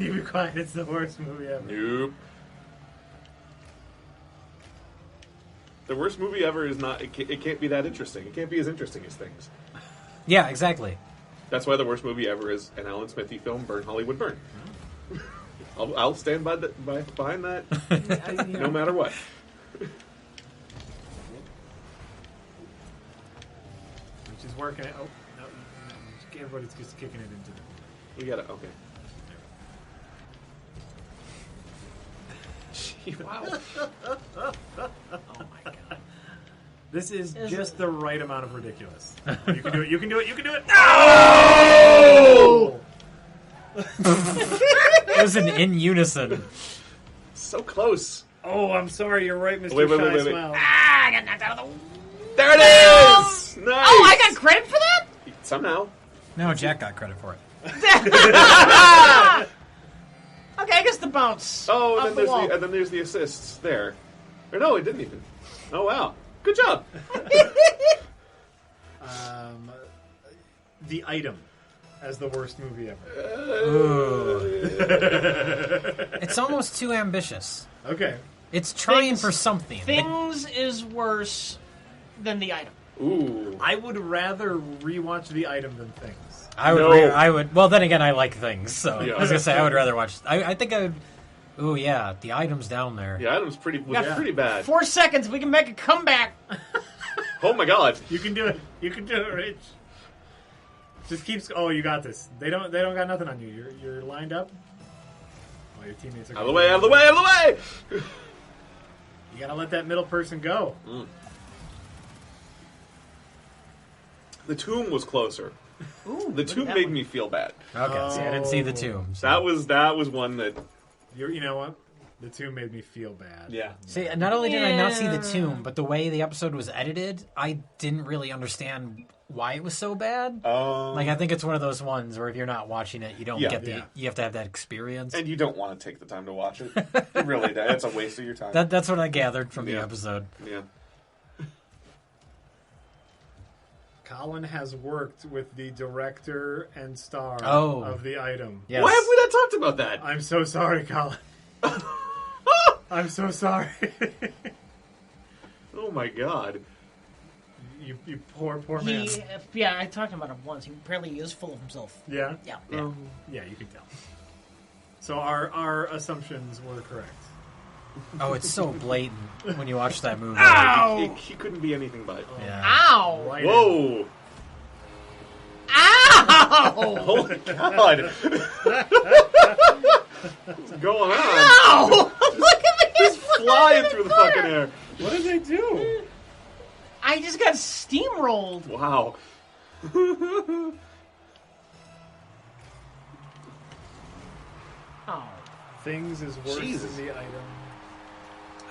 You be quiet. It's the worst movie ever. Nope. The worst movie ever is not. It can't be that interesting. It can't be as interesting as Things. Yeah, exactly. That's why the worst movie ever is an Alan Smithy film, Burn Hollywood Burn. I'll stand behind that, no matter what. Which is working. Oh no! Everybody's just kicking it into the. We gotta okay. Wow. Oh my god! This is just the right amount of ridiculous. You can do it. You can do it. You can do it. No! It was in unison. So close. Oh, I'm sorry. You're right, Mr. Wait. Smile. Ah, I got knocked out of the... There it is! Nice! Oh, I got credit for that? Somehow. No, Jack got credit for it. Okay, I guess the bounce. Oh, off and the wall. then there's the assists there. Or no, it didn't even. Oh, wow. Good job. The Item as the worst movie ever. It's almost too ambitious. Okay. It's trying for something. Things is worse than The Item. Ooh. I would rather rewatch The Item than Things. I would. No. I would. Well, then again, I like Things, so Yeah. I was gonna say I would rather watch. I think I would. Ooh, yeah, the item's down there. The item's pretty bad. 4 seconds, we can make a comeback. Oh my god. You can do it. You can do it, Rich. Just keeps. Oh, you got this. They don't got nothing on you. You're lined up. Oh, your teammates are. Out of the way! Out of the way! Out of the way! You gotta let that middle person go. The tomb was closer. Ooh, The tomb made me feel bad. Okay, see, I didn't see the tomb. So. That was one that. You know what? The tomb made me feel bad. Yeah. See, not only did I not see the tomb, but the way the episode was edited, I didn't really understand why it was so bad. Like, I think it's one of those ones where if you're not watching it, you don't get the. You have to have that experience. And you don't want to take the time to watch it. You really, it's a waste of your time. That's what I gathered from the episode. Yeah. Colin has worked with the director and star of The Item. Yes. Why have we not talked about that? I'm so sorry, Colin. I'm so sorry. Oh my god. You poor man. Yeah, I talked about him once. He apparently is full of himself. Yeah? Yeah. Yeah, you can tell. So our assumptions were correct. Oh, it's so blatant when you watch that movie. Ow! He couldn't be anything but. Yeah. Ow! Right Whoa! Ow! Holy god! What's going on? Ow! Look at me! Just flying through the fucking air. What did they do? I just got steamrolled. Wow. Oh. Things is worse Jesus. than The Item.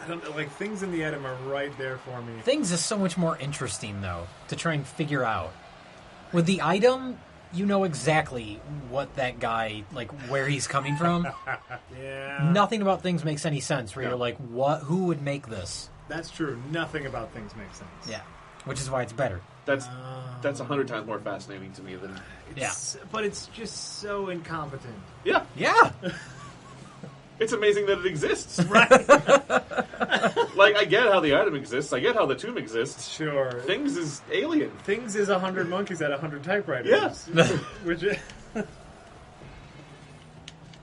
I don't know, like, Things in The Item are right there for me. Things is so much more interesting, though, to try and figure out. With the item, you know exactly what that guy, like, where he's coming from. Yeah. Nothing about Things makes any sense, where you're like, what? Who would make this? That's true. Nothing about Things makes sense. Yeah. Which is why it's better. That's 100 times more fascinating to me than. But it's just so incompetent. Yeah. Yeah! It's amazing that it exists. Right. Like, I get how the item exists. I get how the tomb exists. Sure. Things is alien. Things is 100 monkeys at 100 typewriters. Yeah. Which is...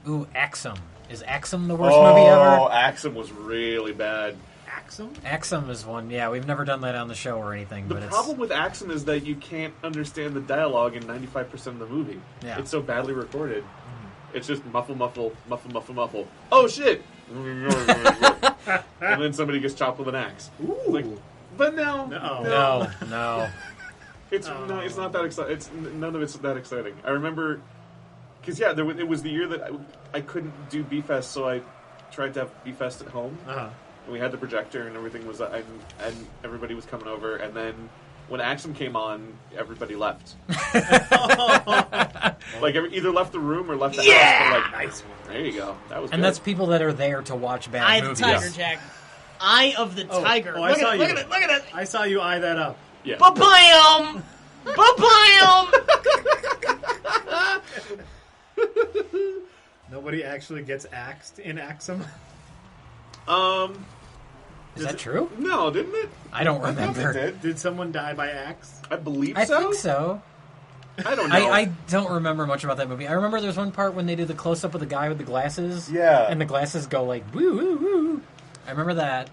Ooh, Axum. Is Axum the worst movie ever? Oh, Axum was really bad. Axum? Axum is one. Yeah, we've never done that on the show or anything. The but problem with Axum is that you can't understand the dialogue in 95% of the movie. Yeah. It's so badly recorded. It's just muffle, muffle, muffle, muffle, muffle. Oh, shit! And then somebody gets chopped with an axe. Ooh. Like, but no. No. It's no, it's not that exciting. None of it's that exciting. I remember, because it was the year that I couldn't do B-Fest, so I tried to have B-Fest at home. Uh-huh. And we had the projector and everything was, and everybody was coming over. And then when Axum came on, everybody left. Like either left the room or left the house. But like, Nice. there you go. That was. And good. that's people that are there to watch bad Eye of the movies. tiger, Jack. Eye of the tiger. Oh, I look saw at it, you. look at it, look at it. I saw you eye that up. Yeah. Ba-bam! Ba-bam! Nobody actually gets axed in Axum. Is that true? No, didn't it? I don't remember. Did someone die by axe? I believe I so. think so. I don't know. I don't remember much about that movie. I remember there's one part when they do the close-up of the guy with the glasses. Yeah. And the glasses go like, woo, woo, woo. I remember that.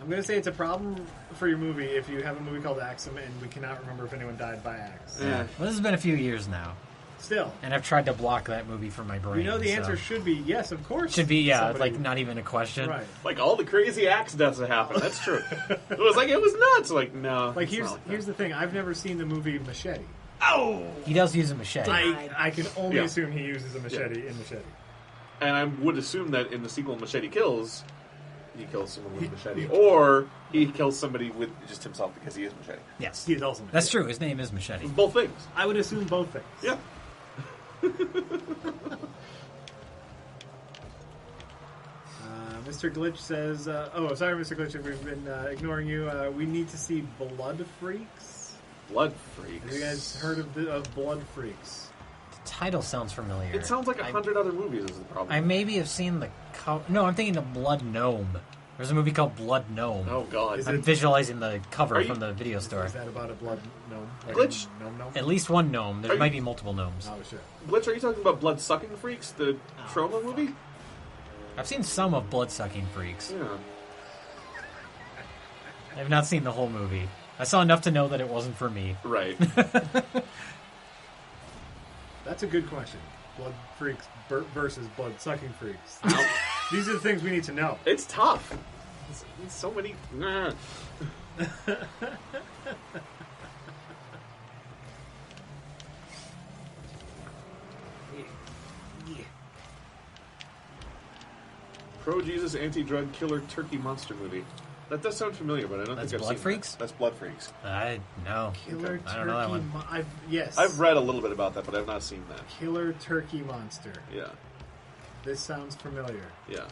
I'm going to say it's a problem for your movie if you have a movie called Axum and we cannot remember if anyone died by axe. Yeah. Well, this has been a few years now. Still. And I've tried to block that movie from my brain. You know the answer should be yes, of course. Should be, yeah, somebody... like not even a question. Right. Like all the crazy axe deaths that happened. That's true. It was nuts. Like, no. Like here's the thing. I've never seen the movie Machete. Oh! He does use a machete. I can only assume he uses a machete in Machete. And I would assume that in the sequel Machete Kills, he kills someone with a machete. Or he kills somebody with just himself because he is Machete. Yes. He is also Machete. That's true. His name is Machete. Both things. I would assume both things. Yeah. Mr. Glitch says, sorry, Mr. Glitch, if we've been ignoring you. We need to see Blood Freaks. Blood Freaks. Have you guys heard of Blood Freaks? The title sounds familiar. It sounds like 100 other movies is the problem. I maybe have seen the... No, I'm thinking of Blood Gnome. There's a movie called Blood Gnome. Oh, God. I'm visualizing the cover from the video store. Is that about a blood gnome? Like Glitch? Gnome? At least one gnome. There might be multiple gnomes. Oh, shit. Glitch, are you talking about Blood Sucking Freaks, the Troma movie? I've seen some of Blood-Sucking Freaks. Yeah. I've not seen the whole movie. I saw enough to know that it wasn't for me. Right. That's a good question. Blood Freaks versus Blood-Sucking Freaks. These are the things we need to know. It's tough. It's so many... Pro-Jesus anti-drug killer turkey monster movie. That does sound familiar, but I don't think I've Blood seen Freaks? that. That's Blood Freaks. No. Killer I don't know that one. Yes. I've read a little bit about that, but I've not seen that. Killer Turkey Monster. Yeah. This sounds familiar. Yeah.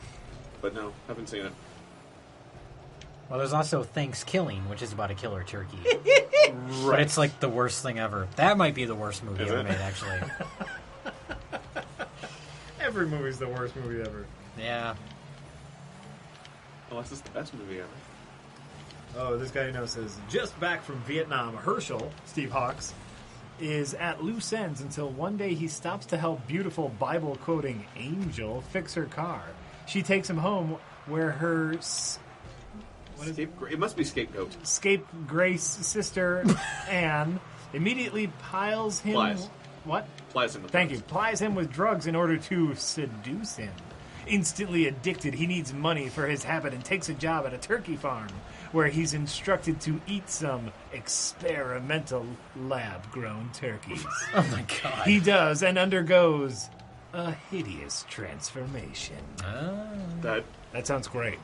But no, haven't seen it. Well, there's also Thanksgiving, which is about a killer turkey. Right. But it's like the worst thing ever. That might be the worst movie Is ever it? made, actually. Every movie's the worst movie ever. Yeah. Unless it's the best movie ever. Oh, this guy says, just back from Vietnam, Herschel, Steve Hawks, is at loose ends until one day he stops to help beautiful Bible-quoting Angel fix her car. She takes him home where her... It must be Scapegoat. Scapegrace sister, Anne, immediately piles him... Plies. What? Plies him. Thank you. Plies him with drugs in order to seduce him. Instantly addicted, he needs money for his habit and takes a job at a turkey farm where he's instructed to eat some experimental lab-grown turkeys. Oh my god. He does and undergoes a hideous transformation. That sounds great.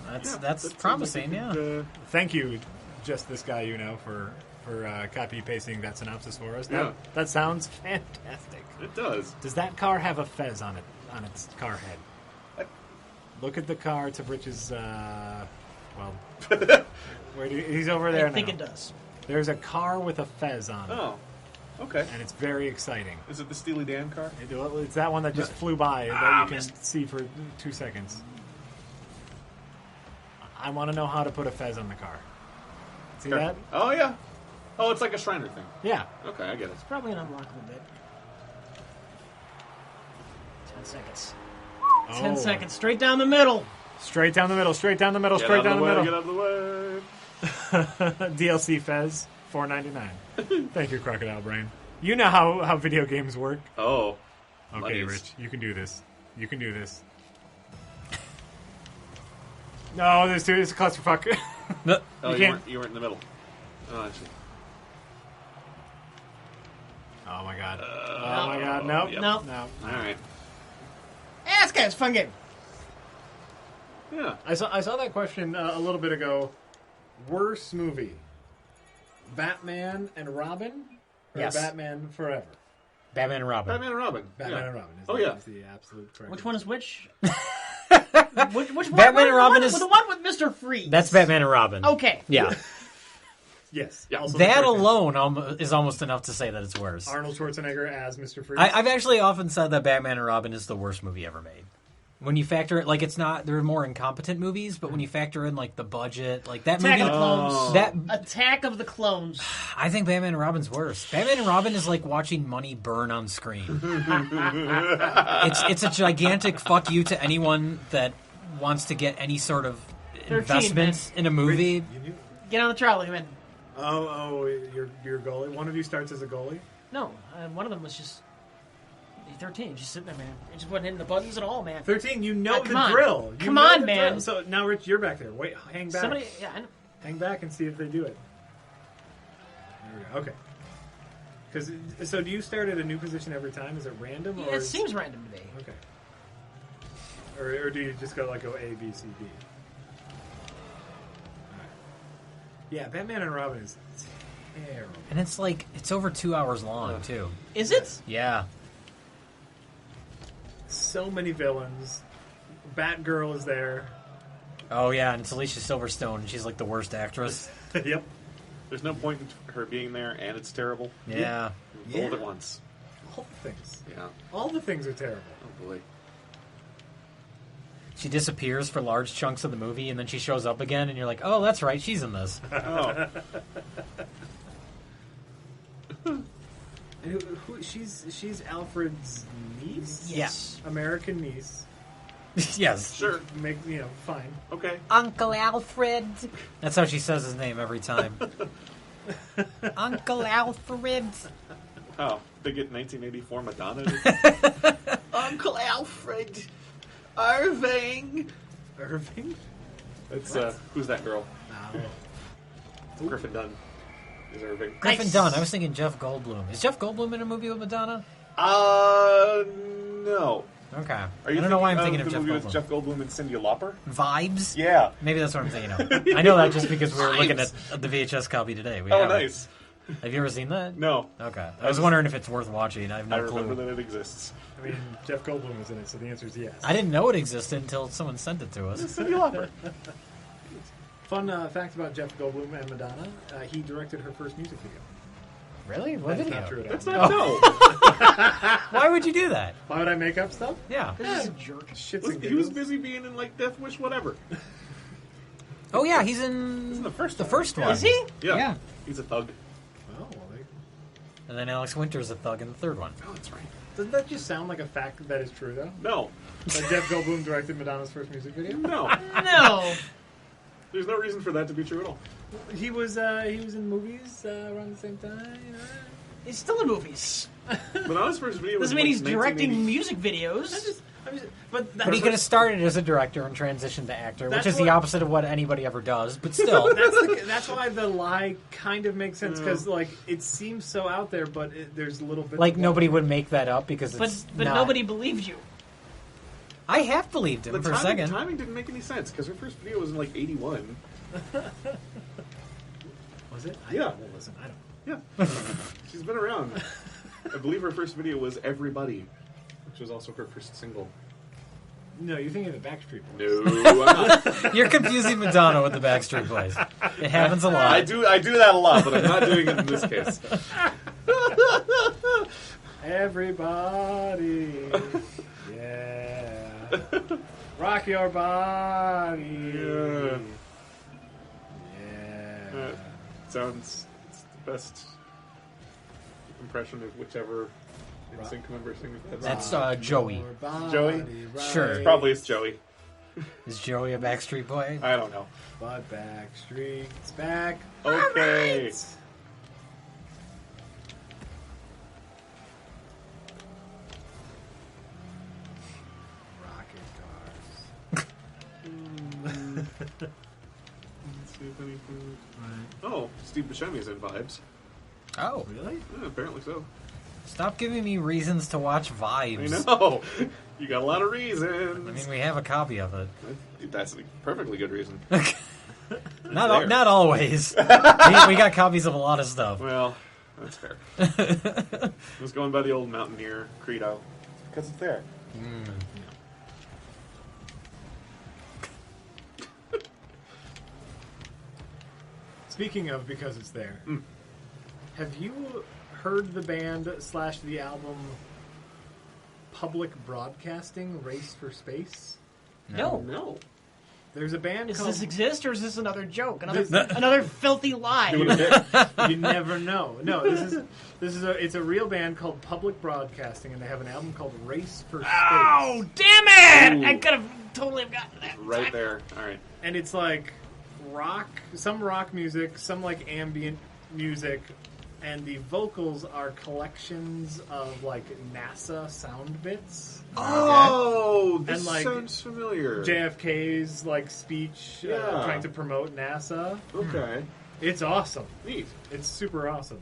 That's promising, yeah. Thank you, just this guy for copy-pasting that synopsis for us. Yeah. That sounds fantastic. It does. Does that car have a fez on it, on its car head? Look at the car to Britch's, he's over there now. I think it does. There's a car with a fez on it. Oh, okay. And it's very exciting. Is it the Steely Dan car? It's that one that just flew by that you can see for 2 seconds. I want to know how to put a fez on the car. See that? Oh, yeah. Oh, it's like a Shriner thing. Yeah. Okay, I get it. It's probably an unlockable bit. 10 seconds. 10 seconds. Straight down the middle. Straight down the middle, straight down the middle, Get straight down the middle. Get out of the way. DLC Fez, $4.99. Thank you, Crocodile Brain. You know how video games work. Oh. Okay, Monies. Rich, you can do this. You can do this. No, it's a clusterfuck. Oh, can't. you weren't in the middle. Oh, actually. Oh my god. Oh my god. Nope. Yep. Nope. No. All right. It's a fun game. Yeah. I saw that question a little bit ago. Worst movie: Batman and Robin, or Yes. Batman Forever? Batman and Robin. Batman and Robin. Batman yeah. and Robin. Is the absolute correct. Which one is which? which one? Batman and Robin is- the one with Mr. Freeze. That's Batman and Robin. Okay. Yeah. Yes. Yeah. Also That the first alone is almost enough to say that it's worse. Arnold Schwarzenegger as Mr. Freeze. I've actually often said that Batman and Robin is the worst movie ever made. When you factor it, like, it's not, there are more incompetent movies, but when you factor in, like, the budget, like, that Attack movie... of the Clones. That, Attack of the Clones. I think Batman and Robin's worse. Batman and Robin is like watching money burn on screen. It's a gigantic fuck you to anyone that wants to get any sort of 13, investment in a movie. Get on the trolley, man. Oh, you're goalie. One of you starts as a goalie. No, one of them was just 13, just sitting there, man. He just wasn't hitting the buttons at all, man. 13, you know come the on. drill. Come on, man. Drill. So now, Rich, you're back there. Wait, hang back. Somebody, yeah, I know. Hang back and see if they do it. There we go. Okay. So do you start at a new position every time? Is it random? Yeah, or it seems random to me. Okay. Or do you just go A, B, C, D? Alright. Yeah, Batman and Robin is terrible. And it's like, it's over 2 hours long, too. Is it? Yeah. So many villains. Batgirl is there. Oh, yeah, and it's Alicia Silverstone, and she's like the worst actress. Yep. There's no point in her being there, and it's terrible. Yeah. Both at once. All the things. Yeah. All the things are terrible. Oh, boy. She disappears for large chunks of the movie, and then she shows up again, and you're like, oh, that's right, she's in this. Oh. And she's Alfred's niece? Yes. American niece. Yes. Sure. Fine. Okay. Uncle Alfred. That's how she says his name every time. Uncle Alfred. Oh, they get 1984 Madonna. Uncle Alfred. Irving. Irving? It's, who's that girl? Oh. Griffin Dunn is Irving. Griffin Nice. Dunn. I was thinking Jeff Goldblum. Is Jeff Goldblum in a movie with Madonna? No. Okay. Are you I don't know why I'm thinking of the Jeff movie Goldblum. with Jeff Goldblum and Cyndi Lauper? Vibes? Yeah. Maybe that's what I'm thinking of. I know that just because we were looking at the VHS copy today. We Oh, have it. nice. Have you ever seen that? No. Okay. I was wondering if it's worth watching. I have no I clue. remember that it exists. I mean, Jeff Goldblum was in it, so the answer is yes. I didn't know it existed until someone sent it to us. Cyndi Lauper. Fun fact about Jeff Goldblum and Madonna: he directed her first music video. Really? What That's video? not true at all. That's not no. Why would you do that? Why would I make up stuff? Yeah. This is a jerk. Shits and He was giggles. busy being in like Death Wish, whatever. Oh yeah, he's in He's in the first one. Is he? Yeah. Yeah. He's a thug. Oh, well, And then Alex Winter's a thug in the third one. Oh, that's right. doesn't that just sound like a fact that is true, though? No. That Jeff Goldblum directed Madonna's first music video? No. No. There's no reason for that to be true at all. He was in movies around the same time. He's still in movies. Madonna's first video was Doesn't mean like he's directing 1980. music videos. But But he could have started as a director and transitioned to actor, which That's is the what- opposite of what anybody ever does. But still, that's why the lie kind of makes sense, because like it seems so out there, but there's a little bit like nobody would make that up because it's But not. nobody believed you. I half believed him The for a second. timing didn't make any sense because her first video was in like 81. Was it? Yeah. Well, listen, I don't. Yeah. She's been around. I believe her first video was Everybody, which was also her first single. No, you're thinking of the Backstreet Boys. No, I'm not. You're confusing Madonna with the Backstreet Boys. It happens a lot. I do that a lot, but I'm not doing it in this case. Everybody, yeah, rock your body, Yeah. yeah. Sounds it's the best impression of whichever NSYNC member sings that. That's Joey. Your body Joey? Sure. right. Probably it's Joey. Is Joey a Backstreet Boy? I don't know. But Backstreet's back. Okay. All right. Rocket cars. Let's see if anything. Oh, Steve Buscemi's in Vibes. Oh, Really? Yeah, apparently so. stop giving me reasons to watch Vibes. I know. You got a lot of reasons. I mean, we have a copy of it. That's a perfectly good reason. Not always. we got copies of a lot of stuff. Well, that's fair. I was going by the old Mountaineer credo. Because it's there. Speaking of Because It's There, have you heard the band / the album Public Broadcasting Race for Space? No. There's a band Does called... this exist, or is this another joke? Another filthy lie? You never know. No, it's a real band called Public Broadcasting, and they have an album called Race for Space. Oh, damn it! Ooh. I could have totally gotten that. Right there. All right. And it's like rock, some rock music, some like ambient music, and the vocals are collections of like NASA sound bits. Oh, this And, like, sounds familiar. JFK's like speech trying to promote NASA. Okay. It's awesome. Neat. It's super awesome.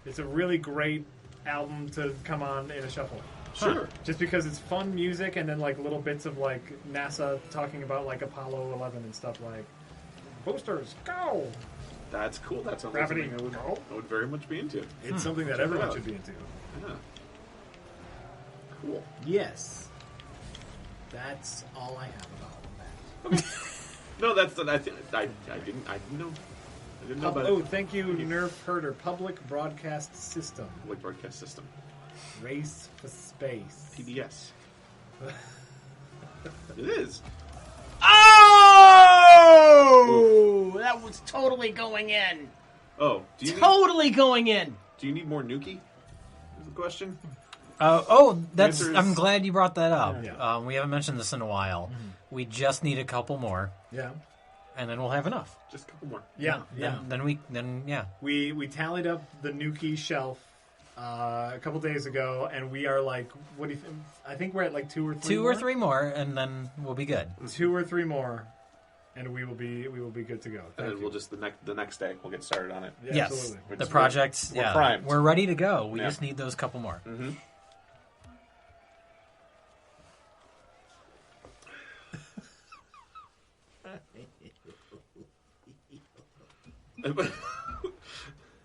It's a really great album to come on in a shuffle. Sure. Just because it's fun music and then like little bits of like NASA talking about like Apollo 11 and stuff like boosters go. That's cool. That sounds Gravity, like something I would very much be into. It's something that Check it everyone out. should be into. Yeah. Cool. Yes. That's all I have about that. No, I didn't know. I didn't know about it. Thank you, Nerf Herder. Public Broadcast System. Public broadcast system. Race for Space. PBS. It is. Oh! That was totally going in. Oh, Totally going in. do you need more Nuki? Is the question? That's. Answer is- I'm glad you brought that up. Yeah. We haven't mentioned this in a while. We just need a couple more, Yeah. and then we'll have enough. Just a couple more. Yeah. Then We tallied up the Nuki shelf a couple days ago, and we are like, what do you think? I think we're at like 2 or 3 2 more? or 3 more, and then we'll be good. 2 or 3 more, and we will be good to go. And Thank then you. we'll just the next day we'll get started on it. Yeah, Yes, absolutely. the projects. we're primed. We're ready to go. We Yeah. just need those couple more. Mm-hmm.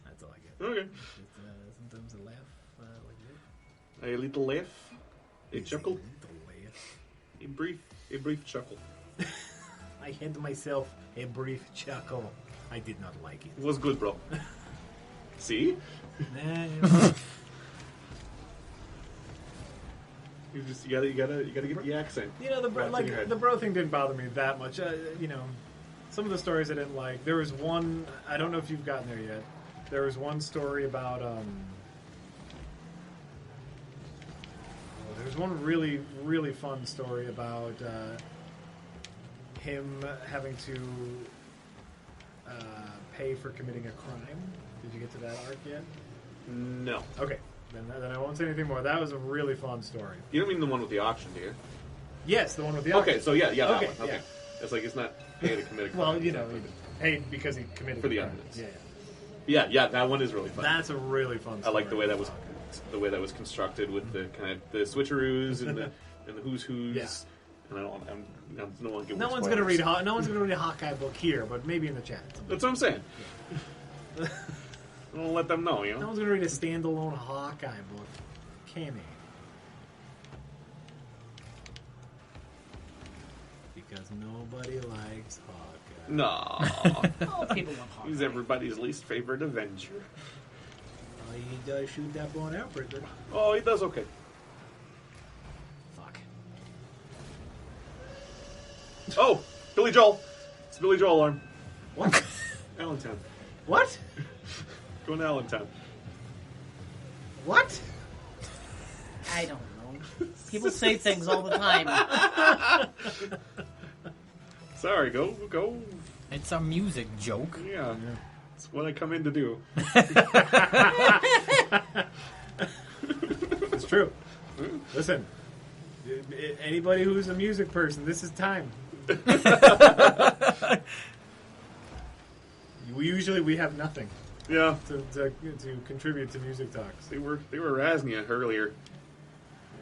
That's all I get. Okay. Sometimes a laugh like that. A little laugh, a chuckle, Laugh. a brief chuckle. I had to myself a brief chuckle. I did not like it. It was good, bro. See? You gotta get the accent. You know, the bro, That's in your head. the bro thing didn't bother me that much. You know, some of the stories I didn't like. There was one. I don't know if you've gotten there yet. There was one story about. There was one really, really fun story about him having to pay for committing a crime. Did you get to that arc yet? No. Okay, then I won't say anything more. That was a really fun story. You don't mean the one with the auction, do you? Yes, the one with the Okay, so yeah, that Okay, one. Okay. yeah. It's like it's not pay to commit a crime. Well, you know, he paid because he committed For the crime. evidence. Yeah, that one is really fun. that's a really fun I story. like the way that was constructed with the kind of the switcheroos and the who's. Yeah. And no one give No one's gonna read. No one's gonna read a Hawkeye book here, but maybe in the chat. That's what I'm saying. I'll let them know, you No know. one's gonna read a standalone Hawkeye book, can he? Because nobody likes Hawkeye. No, All people love Hawkeye. he's everybody's least favorite Avenger. All he does is shoot that bow and arrow prisoner. Oh, he does okay. Fuck. Oh, Billy Joel. It's Billy Joel alarm. What? Allentown. What? Going to Allentown. What? I don't know. People say things all the time. Sorry, go. It's a music joke. Yeah. It's what I come in to do. It's true. Listen, anybody who's a music person, this is time. We have nothing Yeah. to contribute to music talks. They were razzing you earlier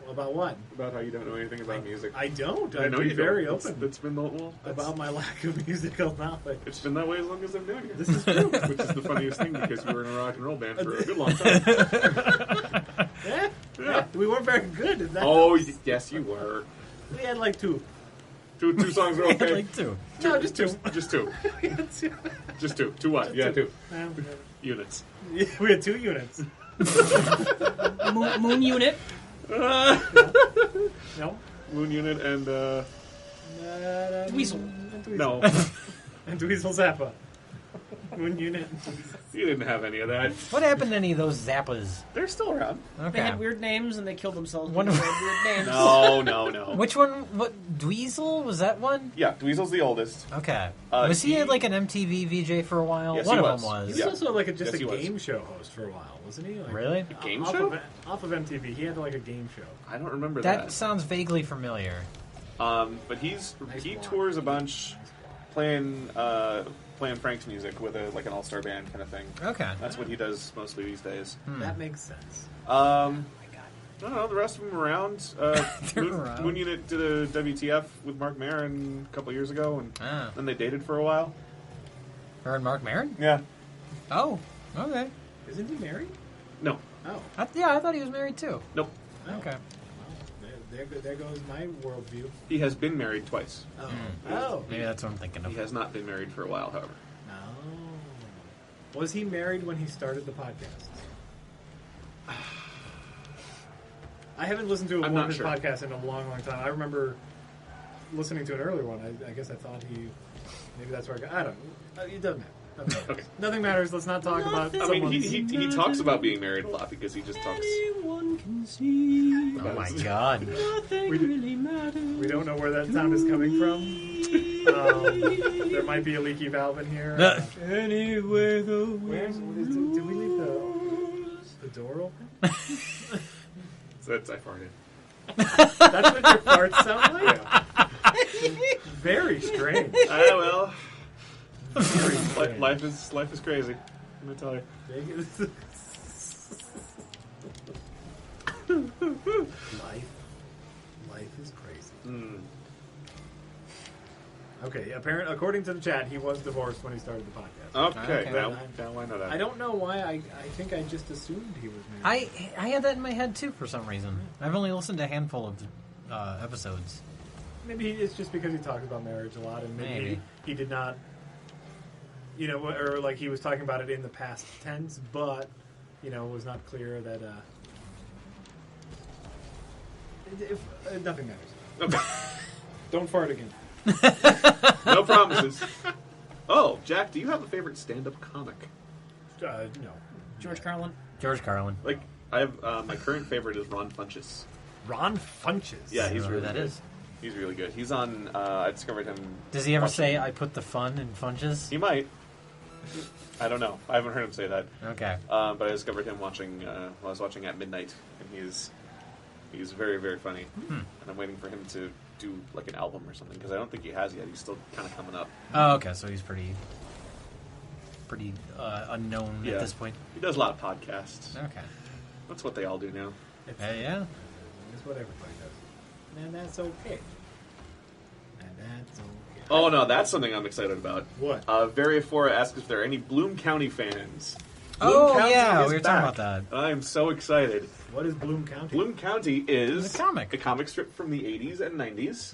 About what? about how you don't know anything about music. I don't. I I've know been you very don't. open It's been that's- about my lack of musical knowledge. It's been that way as long as I've known you. This is true. Which is the funniest thing because we were in a rock and roll band for a good long time. Yeah? We weren't very good at that. Oh, yes, you were. We had like 2. Two songs are okay. like two. No, just two. Just two. Just two. Two what? Yeah, two. Units. Yeah, we had 2 units. Moon unit. No. Moon unit and Weasel. no. And Dweezil Zappa. Moon unit. You didn't have any of that. What happened to any of those Zappas? They're still around. Okay. They had weird names and they killed themselves. One because of- they had weird names. No. Which one? What? Dweezil? Was that one? Yeah, Dweezil's the oldest. Okay. Was he like an MTV VJ for a while? Yes, One he of was. them was. He was also like just Yes, he a was. game show host for a while, wasn't he? Like, Really? A game off show? Off of MTV. He had like a game show. I don't remember That sounds vaguely familiar. But he block. tours a bunch, playing Frank's music with an all-star band kind of thing. Okay. That's what he does mostly these days. That makes sense. I don't know, the rest of them around. They're Moon, around. Moon Unit did a WTF with Mark Maron a couple years ago, and then they dated for a while. Her and Mark Maron? Yeah. Oh, okay. Isn't he married? No. Oh. I thought he was married too. Nope. Okay. There goes my worldview. He has been married twice. Oh. Oh. Maybe that's what I'm thinking of. He has not been married for a while, however. Was he married when he started the podcast? I haven't listened to I'm one not of his sure. podcasts in a long, long time. I remember listening to an earlier one. I guess I thought maybe that's where I got. I don't know. It doesn't matter. Okay. Nothing matters. Let's not talk about. I mean, someone's... he talks about being married a lot because he just talks. Anyone can see. Oh my god. Nothing We did- really matters. We don't know where that sound is coming from. There might be a leaky valve in here. Anyway, the Did we leave the door open? That's I farted. That's what your farts sound like? Very strange. Well, life is crazy. I'm gonna tell you. Life is crazy. Mm. Okay, according to the chat, he was divorced when he started the podcast. Okay, Okay. now I know that. I don't know why. I think I just assumed he was married. I had that in my head too for some reason. I've only listened to a handful of episodes. Maybe it's just because he talks about marriage a lot, and maybe Maybe. he did not, or like he was talking about it in the past tense, but it was not clear that nothing matters. Okay, Don't fart again. no promises. Oh, Jack, do you have a favorite stand-up comic? No. George Carlin. George Carlin. Like, I have my current favorite is Ron Funches. Ron Funches. Yeah, I he's don't know who really that good. is. He's really good. He's on. I discovered him. Does he ever watching- say, I put the fun in Funches? He might. I don't know. I haven't heard him say that. Okay. But I discovered him watching. While I was watching At Midnight, and he's very, very funny. And I'm waiting for him to do like an album or something because I don't think he has yet. He's still kind of coming up. Oh, okay. So he's pretty unknown Yeah. at this point. He does a lot of podcasts. Okay. That's what they all do now. Yeah. That's what everybody does. And that's okay. Oh no, that's something I'm excited about. What? Variaphora asks if there are any Bloom County fans. Oh, Bloom County yeah, is we were talking back. about that. I am so excited. What is Bloom County? Bloom County is The comic. a comic strip from the 80s and 90s,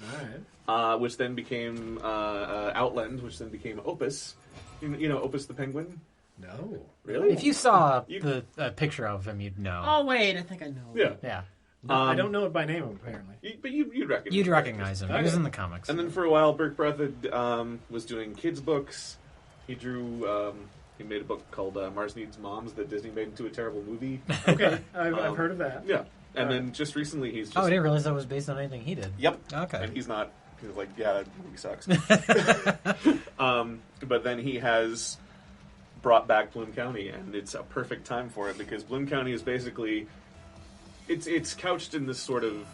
All right. which then became Outland, which then became Opus. You know Opus the Penguin? No. Really? If you saw You- the picture of him, you'd know. Oh wait, I think I know. Yeah. Yeah. I don't know it by name, apparently. But you'd recognize You'd him. recognize him. He was in the comics. And then for a while, Burke Breathed was doing kids' books. He drew... he made a book called Mars Needs Moms that Disney made into a terrible movie. Okay, I've heard of that. Yeah. And All then right. just recently he's just... Oh, I didn't realize that was based on anything he did. Yep. Okay. And he's not... He's like, yeah, that movie sucks. But then he has brought back Bloom County, and it's a perfect time for it because Bloom County is basically... It's couched in this sort of,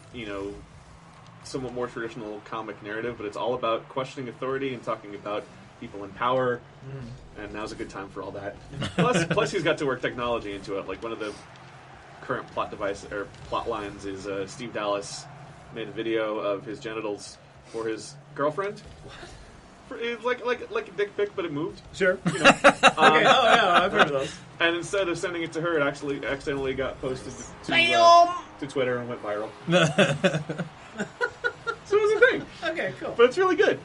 somewhat more traditional comic narrative, but it's all about questioning authority and talking about people in power, and now's a good time for all that. Plus he's got to work technology into it. Like one of the current plot lines is Steve Dallas made a video of his genitals for his girlfriend. It's like a dick pic, but it moved. Sure. Okay. Oh, yeah, I've heard of those. And instead of sending it to her, it actually accidentally got posted to Twitter and went viral. So it was a thing. Okay, cool. But it's really good.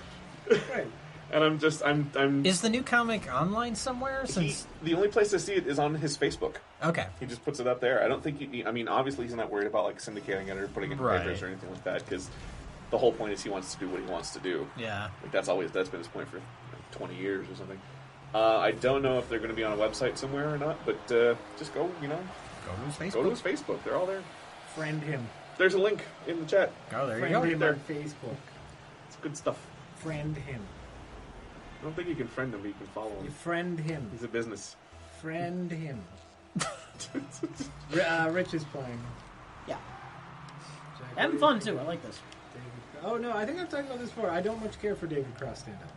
Right. And I'm. Is the new comic online somewhere? Since the only place to see it is on his Facebook. Okay. He just puts it up there. I don't think I mean, obviously he's not worried about like syndicating it or putting it in Right. papers or anything like that because the whole point is he wants to do what he wants to do. Yeah. Like that's been his point for 20 years or something. I don't know if they're going to be on a website somewhere or not, but just go, Go to his Facebook. go to his Facebook. They're all there. Friend him. There's a link in the chat. Oh, there you Friend go. him there. on Facebook. It's good stuff. Friend him. I don't think you can friend him, but you can follow You him. friend him. He's a business. Friend him. Rich is playing. Yeah. Jack, Having fun, too. I like this. David. Oh, no, I think I've talked about this before. I don't much care for David Cross stand-up.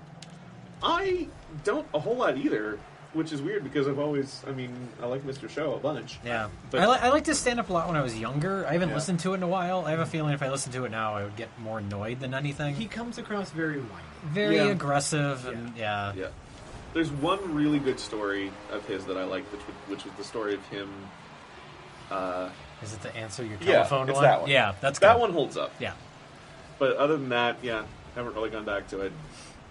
I don't a whole lot either, which is weird because I like Mr. Show a bunch. Yeah. But- I liked his stand-up a lot when I was younger. I haven't Yeah. listened to it in a while. I have a feeling if I listened to it now, I would get more annoyed than anything. He comes across very whiny. Very Yeah. aggressive and yeah. Yeah. There's one really good story of his that I liked, which was the story of him. Is it to answer your Yeah, telephone it's one? that one. Yeah, that's good. That one holds up. Yeah. But other than that, yeah, haven't really gone back to it.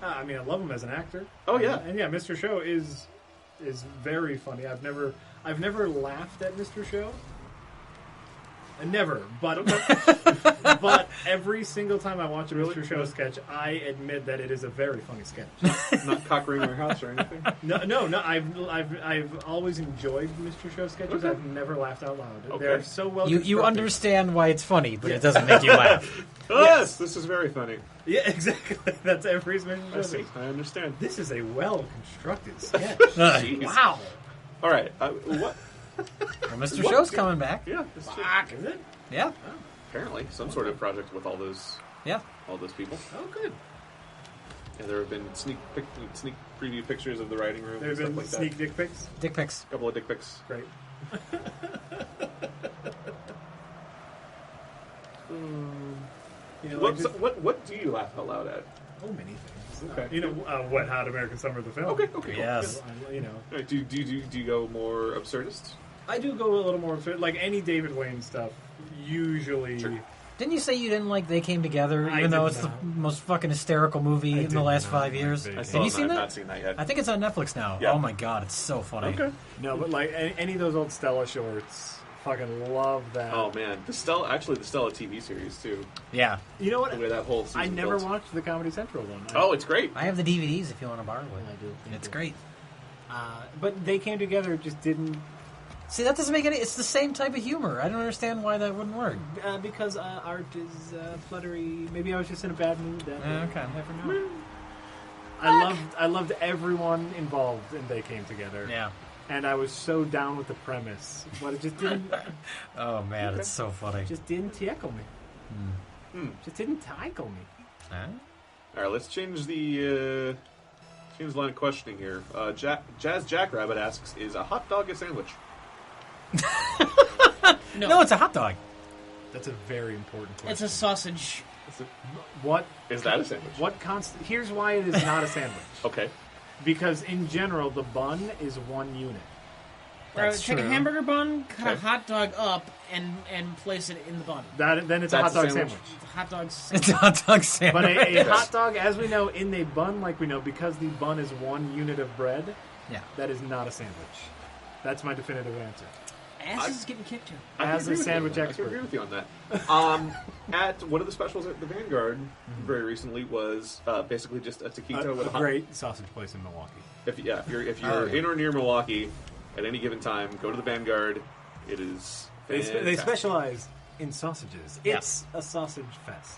I mean, I love him as an actor. Oh, yeah. And yeah, Mr. Show is very funny. I've never laughed at Mr. Show. Never, but but every single time I watch a Mr. Show sketch, I admit that it is a very funny sketch. Not cock ring our house or anything. No. I've always enjoyed Mr. Show sketches. Okay. I've never laughed out loud. Okay. They're so well. You constructed. understand why it's funny, but Yeah. it doesn't make you laugh. Yes, this is very funny. Yeah, exactly. That's every Mr. I Show. see. I understand. This is a well constructed sketch. Jeez. Wow. All right. What? Well, Mr. What? Show's coming back. Yeah. This should- Fuck, is it? Yeah. apparently some sort of project with all those people. Oh, good. And there have been sneak preview pictures of the writing room. There have and been stuff like sneak dick pics. Dick pics. that. A couple of dick pics. Great. You know, like just, What do you laugh out loud at? oh, many things. Okay. You know, Wet Hot American Summer, the film. Okay, cool. Yes. You know, All right, do you go more absurdist? I do go a little more like any David Wayne stuff. Usually, Sure. Didn't you say you didn't like They Came Together, I even though did it's not. the most fucking hysterical movie in the did last not 5 like years? They Have Came you seen I've that? not seen that yet. I think it's on Netflix now. Yeah. Oh my god, it's so funny. Okay. no, but like any of those old Stella shorts, fucking love that. Oh man, the Stella TV series too. Yeah. You know what? The way that whole season I never built. watched the Comedy Central one. Oh, it's great. I have the DVDs if you want to borrow it. I do. Thank It's you. great. But They Came Together just didn't. See, that doesn't make any... It's the same type of humor. I don't understand why that wouldn't work. Because art is fluttery. Maybe I was just in a bad mood that day. Okay. Never know. I loved everyone involved in They Came Together. Yeah. And I was so down with the premise, but it just didn't. Oh, man, it's so funny. Just didn't tickle me. Just didn't tickle me. Huh? All right, let's change the line of questioning here. Jazz Jackrabbit asks, "Is a hot dog a sandwich?" No, it's a hot dog. That's a very important question. It's a sausage. What Is that a sandwich? Here's why it is not a sandwich. Okay. Because in general, the bun is one unit. That's Take true. a hamburger bun, cut a Okay. hot dog up, and place it in the bun. Then it's a That's hot dog a sandwich? sandwich. It's a hot dog It's sandwich. a hot dog sandwich. But a hot dog, as we know, in a bun, like we know, because the bun is one unit of bread, Yeah. that is not a sandwich. That's my definitive answer. Ass is getting kicked here. I can As a agree with you on sandwich that. expert. I can agree with you on that. At one of the specials at the Vanguard very recently was basically just a taquito with a hot. great sausage place in Milwaukee. If you're Oh, yeah. in or near Milwaukee at any given time, go to the Vanguard. It is They fantastic. specialize in sausages. Yeah. It's a sausage fest.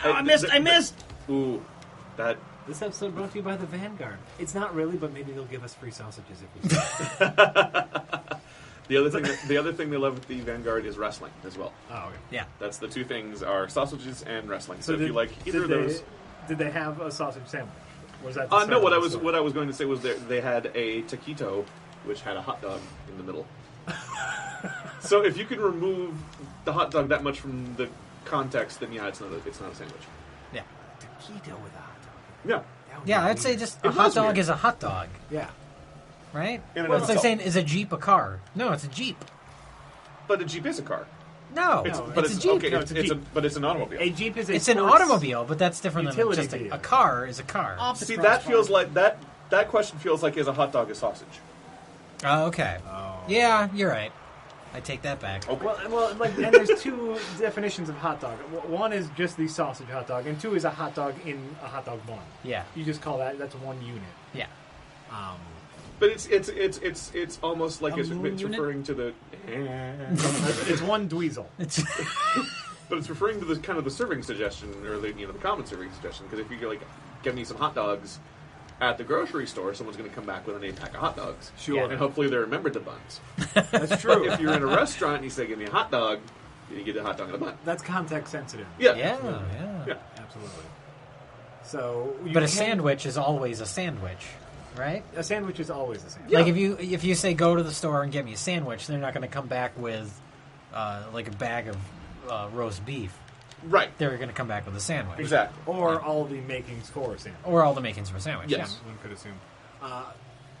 I missed! Ooh, that. This episode brought to you by the Vanguard. It's not really, but maybe they'll give us free sausages if we say. The other thing they love with the Vanguard is wrestling as well. Oh, okay. Yeah. That's the two things are sausages and wrestling. So, if did- you like either of those. Did they have a sausage sandwich? Or was that No, start what of I the story? was going to say was they had a taquito, which had a hot dog in the middle. So if you can remove the hot dog that much from the context, then yeah, it's not a sandwich. Yeah. Taquito with a hot dog. Yeah, That would Yeah, be I'd say weird. just It a hot was dog weird. is a hot dog, Yeah. right? In and Well, of it's like itself. saying, is a Jeep a car? No, it's a Jeep. but a Jeep is a car. No, but it's a Jeep. Okay, No, it's a Jeep. but it's an automobile. A Jeep is a It's an sports automobile, but that's different than utility just vehicle. a car is a car. Off the See, crossbar. that feels like that question feels like is a hot dog a sausage? Oh, okay. Yeah, you're right. I take that back. Okay. Well, like, and there's two definitions of hot dog. One is just the sausage hot dog, and two is a hot dog in a hot dog bun. Yeah. You just call that's one unit. Yeah. But it's almost like A it's moon unit? referring to the. It's one dweezil. But it's referring to the kind of the serving suggestion, or the common serving suggestion. Because if you like, give me some hot dogs at the grocery store, someone's going to come back with an 8-pack of hot dogs. Sure. And hopefully they remembered the buns. That's true. If you're in a restaurant and you say, "Give me a hot dog," you get a hot dog in a bun. That's context sensitive. Yeah. Yeah. Absolutely. So, But a sandwich is always a sandwich, right? A sandwich is always a sandwich. Like if you say go to the store and get me a sandwich, they're not going to come back with like a bag of roast beef. Right. They're going to come back with a sandwich. Exactly. Or all the makings for a sandwich. Or all the makings for a sandwich. Yes. One could assume.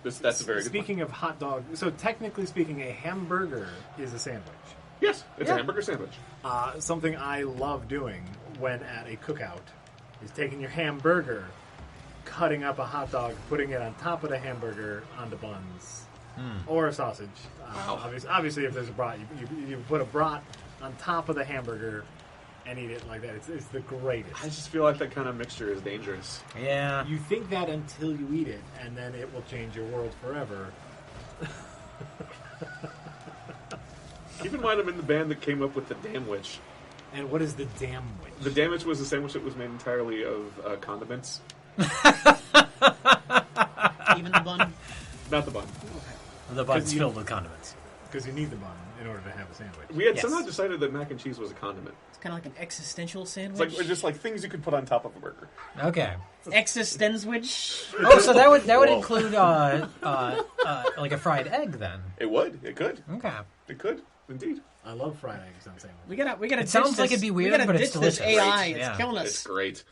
That's a very good Speaking of hot dog, so technically speaking, a hamburger is a sandwich. Yes, it's Yeah. a hamburger sandwich. Something I love doing when at a cookout is taking your hamburger, cutting up a hot dog, putting it on top of the hamburger onto buns, or a sausage. Obviously, if there's a brat, you put a brat on top of the hamburger and eat it like that. It's the greatest. I just feel like that kind of mixture is dangerous. Yeah. You think that until you eat it, and then it will change your world forever. Keep in mind, I'm in the band that came up with the Damn Witch. And what is the damn witch? The Damn Witch was a sandwich that was made entirely of condiments. Even the bun. Not the bun. The bun's 'Cause you- filled with condiments. Because you need the bun in order to have a sandwich. We had Yes. somehow decided that mac and cheese was a condiment. It's kind of like an existential It's sandwich. like just like things you could put on top of a burger. Okay. Existenswich. Oh, so that would Whoa. include like a fried egg then. It would. It could. Okay. It could. Indeed. I love fried eggs on sandwiches. We gotta. It sounds ditch like this- it'd be we weird, gotta but it's ditch this delicious. AI. Great. It's Yeah. killing us. It's great.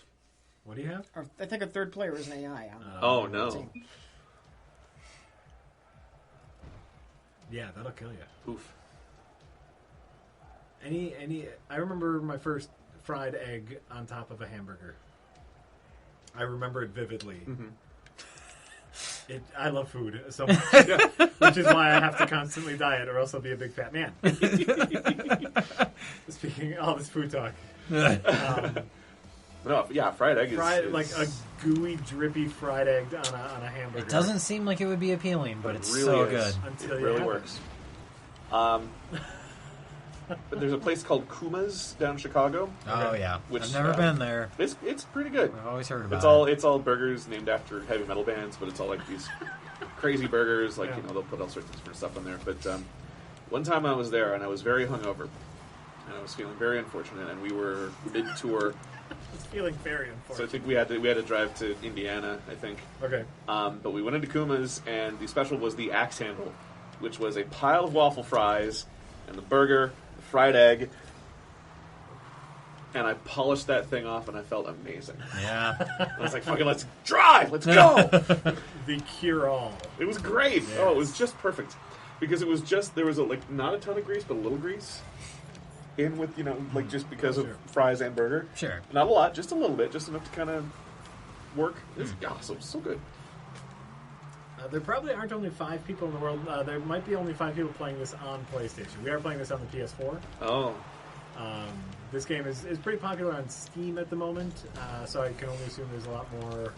What do you have? I think our third player is an AI. Oh no. Yeah, that'll kill you. Oof. I remember my first fried egg on top of a hamburger. I remember it vividly. Mm-hmm. I love food so much, which is why I have to constantly diet, or else I'll be a big fat man. Speaking all this food talk, No, yeah, fried egg is like a gooey, drippy fried egg on a hamburger. It doesn't seem like it would be appealing, but it's really so is. good. Until It you really have works. But there's a place called Kuma's down in Chicago. Oh yeah, Which, I've never been there. It's pretty good. I've always heard about it. It's all burgers named after heavy metal bands, but it's all like these crazy burgers. Like Yeah. they'll put all sorts of different stuff on there. But one time I was there and I was very hungover, and I was feeling very unfortunate. And we were mid-tour, It's feeling very so I unfortunate. think we had to drive to Indiana. I think. Okay. But we went into Kuma's, and the special was the axe handle, which was a pile of waffle fries and the burger, the fried egg. And I polished that thing off, and I felt amazing. Yeah. I was like, "Fucking, let's drive! Let's go!" The cure-all. It was great. Oh, it was just perfect because it was just there was not a ton of grease, but a little grease in with just because of Sure. fries and burger. Sure. Not a lot, just a little bit, just enough to kind of work. It's awesome, so good. There probably aren't only 5 people in the world. There might be only 5 people playing this on PlayStation. We are playing this on the PS4. Oh, This game is pretty popular on Steam at the moment, so I can only assume there's a lot more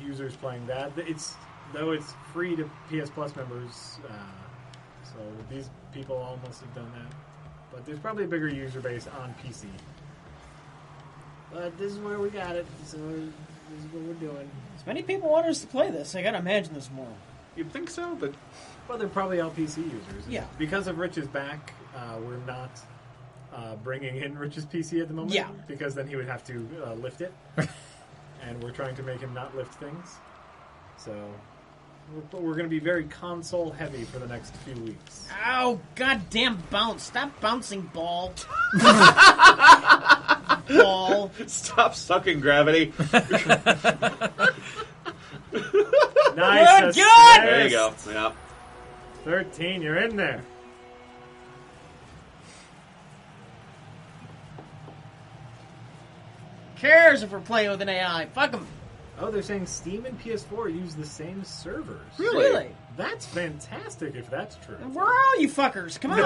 users playing that. Though it's free to PS Plus members, so these people all must have done that. But there's probably a bigger user base on PC. But this is where we got it, so this is what we're doing. As many people want us to play this. I gotta imagine there's more. you'd think so, but Well, they're probably all PC users. Yeah. Because of Rich's back, we're not bringing in Rich's PC at the moment. Yeah. Because then he would have to lift it. And we're trying to make him not lift things. So we're going to be very console heavy for the next few weeks. Ow! Goddamn bounce! Stop bouncing, ball. Ball. stop sucking gravity. Nice. Good assist. God! There you go. Yeah. 13, you're in there. cares if we're playing with an AI? Fuck them. Oh, they're saying Steam and PS4 use the same servers. Really? That's fantastic if that's true. Where are all you fuckers? Come on.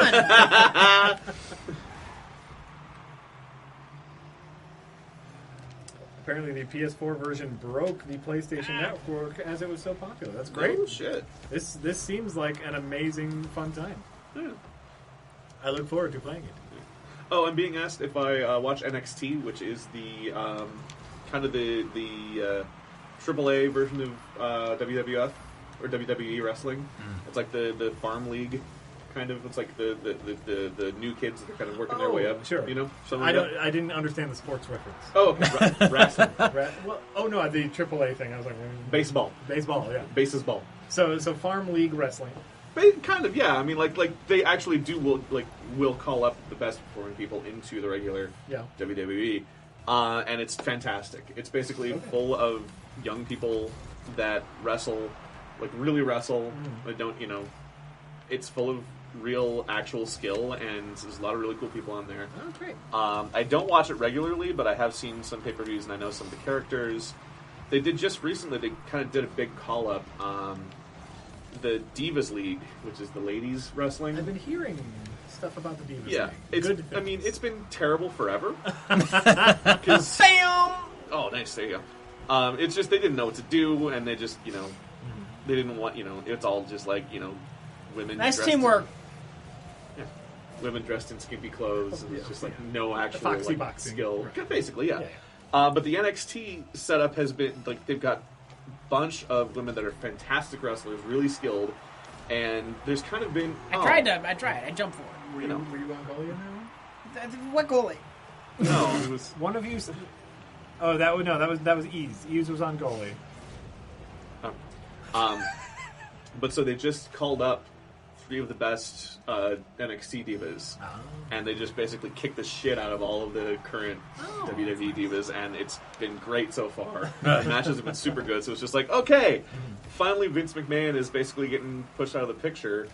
Apparently, the PS4 version broke the PlayStation Network as it was so popular. That's great. Oh, shit. This seems like an amazing, fun time. Yeah. I look forward to playing it. Oh, I'm being asked if I watch NXT, which is the kind of the AAA version of WWF or WWE wrestling. It's like the farm league. Kind of, it's like the new kids that are kind of working their way up. Sure, you know. I didn't understand the sports reference. Oh, okay. Wrestling. No, the AAA thing. I was like, Baseball, yeah, baseball. So farm league wrestling. Kind of, yeah. I mean, like they actually will call up the best performing people into the regular WWE, and it's fantastic. It's basically full of young people that wrestle, like really wrestle. They don't, it's full of real, actual skill, and there's a lot of really cool people on there. Oh, great. I don't watch it regularly, but I have seen some pay-per-views, and I know some of the characters. They did just recently, they kind of did a big call-up, the Divas League, which is the ladies wrestling. I've been hearing stuff about the Divas League. I mean, it's been terrible forever. Bam! Oh, nice, there you go. It's just, they didn't know what to do, and they just, they didn't want, it's all just like, women. Nice teamwork. Women dressed in skimpy clothes, and it's just like no actual Foxy like, boxing. skill. Basically, yeah. Yeah. But the NXT setup has been like they've got a bunch of women that are fantastic wrestlers, really skilled, and there's kind of been. I tried. I jumped for it. Were you on goalie in that one? What goalie? No, it was one of you. Oh, that was Ease. Ease was on goalie. But so they just called up 3 of the best NXT divas, and they just basically kicked the shit out of all of the current WWE divas, and it's been great so far. The matches have been super good, so it's just like, okay, finally Vince McMahon is basically getting pushed out of the picture.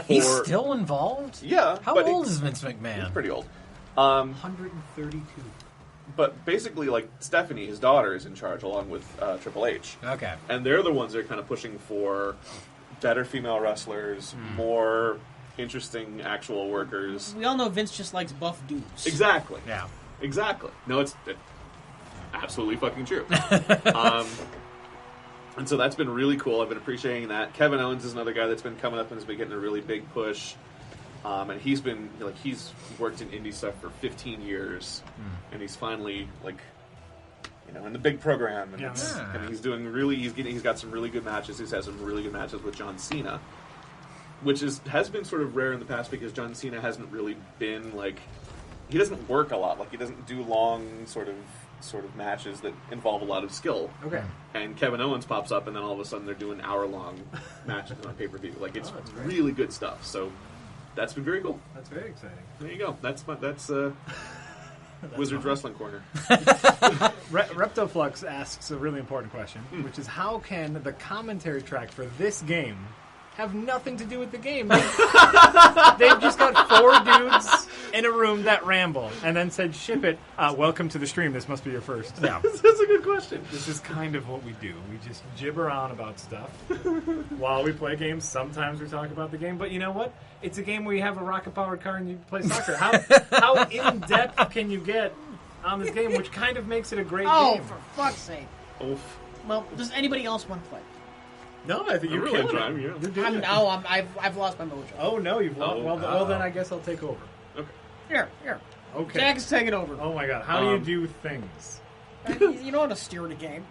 He's still involved? Yeah. How old is Vince McMahon? He's pretty old. 132. But basically, like, Stephanie, his daughter, is in charge along with Triple H. Okay. And they're the ones that are kind of pushing for better female wrestlers, more interesting actual workers. We all know Vince just likes buff dudes. Exactly. Yeah. Exactly. No, it's absolutely fucking true. And so that's been really cool. I've been appreciating that. Kevin Owens is another guy that's been coming up and has been getting a really big push. And he's been he's worked in indie stuff for 15 years, and he's finally in the big program, and, and he's doing he's got some really good matches. He's had some really good matches with John Cena, which has been sort of rare in the past because John Cena hasn't really been he doesn't work a lot. He doesn't do long sort of matches that involve a lot of skill. Okay. And Kevin Owens pops up, and then all of a sudden they're doing hour-long matches on pay-per-view. It's really good stuff. So that's been very cool. That's very exciting. There you go. That's Wizards Wrestling Corner. Reptoflux asks a really important question, which is how can the commentary track for this game have nothing to do with the game? They've just got 4 dudes in a room that ramble and then said, ship it. Welcome to the stream. This must be your first. Yeah. That's a good question. This is kind of what we do. We just gibber on about stuff. While we play games, sometimes we talk about the game. But you know what? It's a game where you have a rocket-powered car and you play soccer. How in-depth can you get on this game, which kind of makes it a great game? Oh, for fuck's sake. Oof. Well, does anybody else want to play? No, I think you're really killing driving. it. Yeah. You're doing it. I've lost my mojo. Oh, no, you've lost. Well, then I guess I'll take over. Okay. Here. Okay. Jack is taking over. Oh, my God. How do you do things? You know how to steer the game.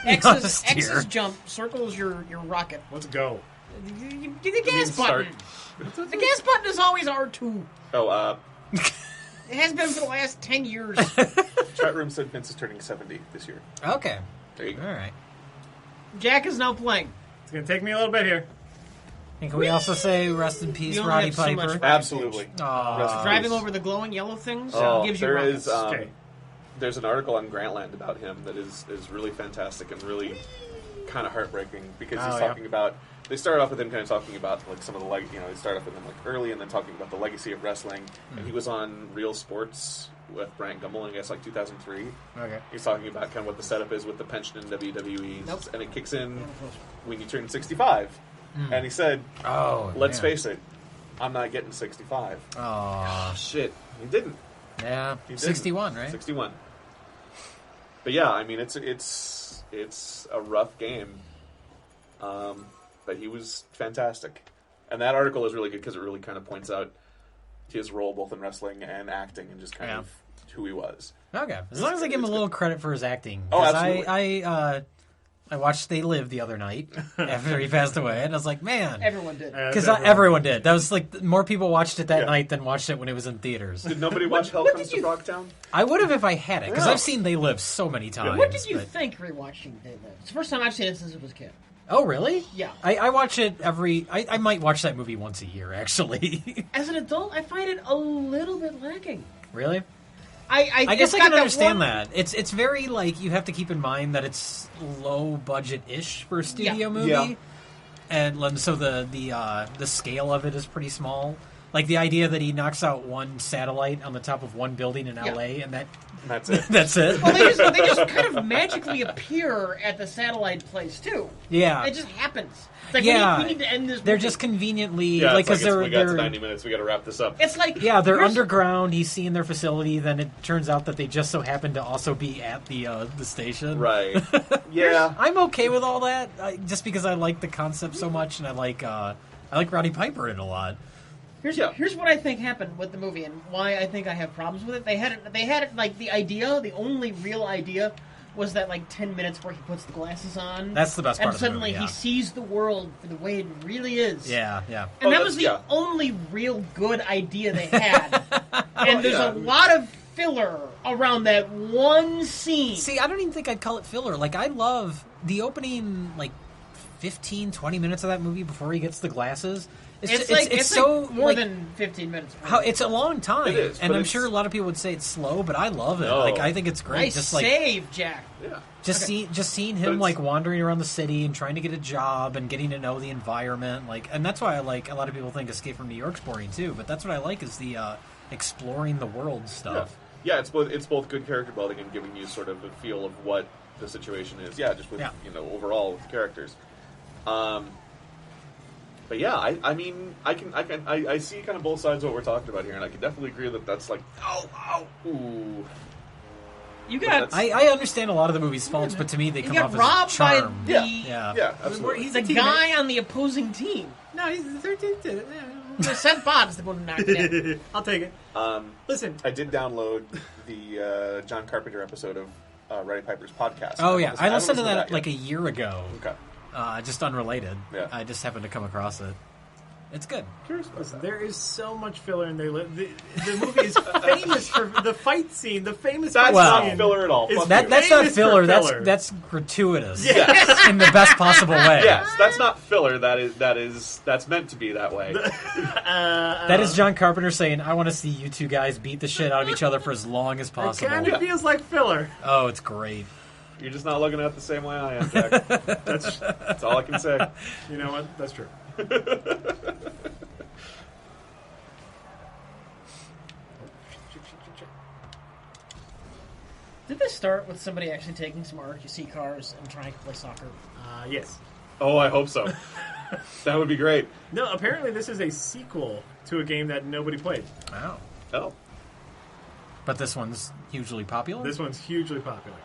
X's jump, circles your rocket. Let's go. You do the gas button. The gas button is always R2. Oh, It has been for the last 10 years. chat room said Vince is turning 70 this year. Okay. There you go. All right. Jack is now playing. It's going to take me a little bit here. And can we also say rest in peace, You only Roddy have so much Piper? rocket. Absolutely. Aw. Driving over the glowing yellow things gives you there rockets. is. Okay. There's an article on Grantland about him that is really fantastic and really kind of heartbreaking because he's talking about they started off with him kind of talking about like some of the they started off with him like early and then talking about the legacy of wrestling. And he was on Real Sports with Brian Gumbel, I guess like 2003. Okay. He's talking about kind of what the setup is with the pension in WWE, Nope. and it kicks in when you turn 65. And he said, let's face it, I'm not getting 65. Oh, shit, he didn't. Yeah, He didn't. 61, right? 61. But yeah, I mean, it's a rough game. But he was fantastic. And that article is really good because it really kind of points out his role both in wrestling and acting and just kind of who he was. Okay. As long as I give him a little credit for his acting. Oh, absolutely. I watched They Live the other night after he passed away, and I was like, man. Everyone did. Because everyone did. That was like, more people watched it that night than watched it when it was in theaters. Did nobody watch Hell Comes to Frogtown? I would have if I had it, because I've seen They Live so many times. What did you think rewatching They Live? It's the first time I've seen it since I was a kid. Oh, really? Yeah. I watch it I might watch that movie once a year, actually. As an adult, I find it a little bit lacking. Really? I guess I can understand that. It's very, like, you have to keep in mind that it's low-budget-ish for a studio movie. Yeah. And so the scale of it is pretty small. Like, the idea that he knocks out one satellite on the top of one building in L.A. and that's it. That's it. Well, they just kind of magically appear at the satellite place, too. Yeah. It just happens. It's like, we need to end this movie. They're just conveniently... Yeah, like, we got to 90 minutes, we got to wrap this up. It's like... Yeah, they're underground, he's seeing their facility, then it turns out that they just so happen to also be at the station. Right. Yeah. I'm okay with all that, just because I like the concept so much, and I like Roddy Piper in it a lot. Here's what I think happened with the movie and why I think I have problems with it. They had it like the only real idea was that like 10 minutes where he puts the glasses on. That's the best part of the movie. movie, And suddenly he sees the world for the way it really is. Yeah. And that was the only real good idea they had. And there's a lot of filler around that one scene. See, I don't even think I'd call it filler. Like, I love the opening, like, 15, 20 minutes of that movie before he gets the glasses. It's so more than 15 minutes. It's a long time, it is, and I'm sure a lot of people would say it's slow, but I love it. No. Like, I think it's great. Nice just like save, Jack. Yeah. Just seeing him like wandering around the city and trying to get a job and getting to know the environment, like, and that's why I like. A lot of people think Escape from New York's boring too, but that's what I like is the exploring the world stuff. Yeah, it's both good character building and giving you sort of a feel of what the situation is. Yeah, just with overall with the characters. But yeah, I mean, I see kind of both sides of what we're talking about here, and I can definitely agree that that's like, ooh. You got. I understand a lot of the movie's faults, but to me they come off as charm. Yeah, absolutely. He's a guy on the opposing team. No, he's the 13th. Seth Bob's the one who knocked it in. I'll take it. Listen, I did download the John Carpenter episode of Roddy Piper's podcast. Oh yeah, I listened to that like a year ago. Okay. Just unrelated. Yeah. I just happened to come across it. It's good. Listen, there is so much filler in They Live. The movie is famous for the fight scene. The famous that's fight not filler at all. That's not filler. That's gratuitous. Yes. In the best possible way. Yes, that's not filler. That's meant to be that way. That is John Carpenter saying, "I want to see you two guys beat the shit out of each other for as long as possible." It kind of feels like filler. Oh, it's great. You're just not looking at it the same way I am, Jack. That's all I can say. You know what? That's true. Did this start with somebody actually taking some RQC cars and trying to play soccer? Yes. Oh, I hope so. That would be great. No, apparently this is a sequel to a game that nobody played. Wow. Oh. But this one's hugely popular? This one's hugely popular.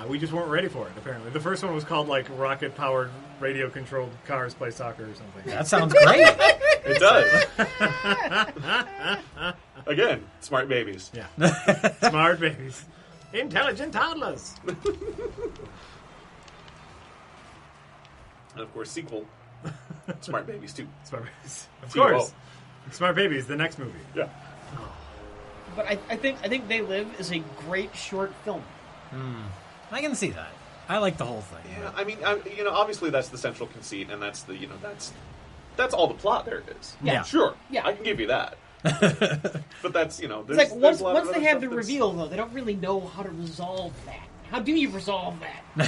We just weren't ready for it, apparently. The first one was called, like, rocket-powered, radio-controlled cars play soccer or something. That sounds great. It does. Again, smart babies. Yeah. Smart babies. Intelligent toddlers. And, of course, sequel. Smart babies, too. Smart babies. Of T-O-O. course. Smart babies, the next movie. Yeah. But I think They Live is a great short film. I can see that. I like the whole thing. Yeah, I mean, obviously that's the central conceit, and that's that's all the plot there is. Yeah. Sure. Yeah. I can give you that. But that's, It's like once they have the reveal, though, they don't really know how to resolve that. How do you resolve that?